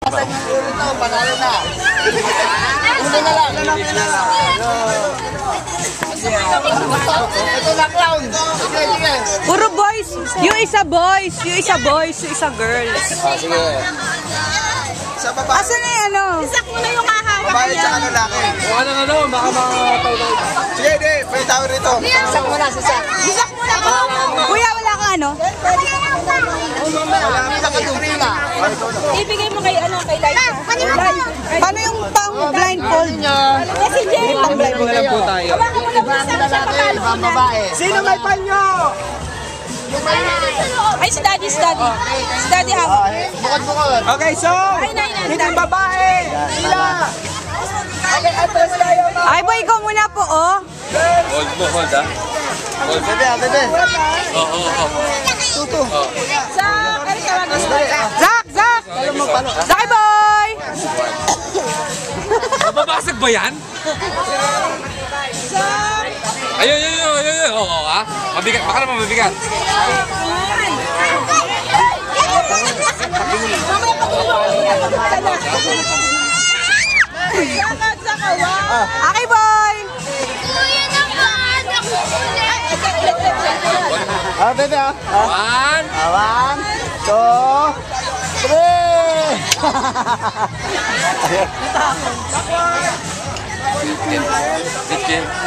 Saan yung ulo to? Panalo na. Ulo na lang. Ito na clown. Sige, sige. Puro boys. Yung isa boys, yung isa boys, yung isa girls. Sige. Sa baba. Asan na yung ano? Isak mo na yung hahawak Babae niya. tsaka lalaki. Ano, baka makataw-taw. Sige, di. May tao rito. Isak mo na, sisak. Isak mo na po. Kuya, wala kang ano? Wala kami nakadumila. Ibigay mo kay kay Liza. Paano yung pang blindfold? Kasi Jay. Pang blindfold na lang po tayo. Hawakan mo na po sa Lalaki, ibang babae. Sino may panyo? Ay, si Daddy, si Daddy. Si Daddy hawak. Bukod-bukod. Okay, so, dito yung babae. Sila. Okay, atras tayo. Ay, boy, ikaw muna po, oh. Hold mo, hold ah. Hold. Bebe, bebe. Oo. Tuto. Sa, ano tawag mo? Zach! Zaki, boy! Mababasag ba yan? Ayun. Oo, ah. Mabigat, baka naman mabigat. Aki, boy! Bebe, ah. 1, 1, 2, 3. 15.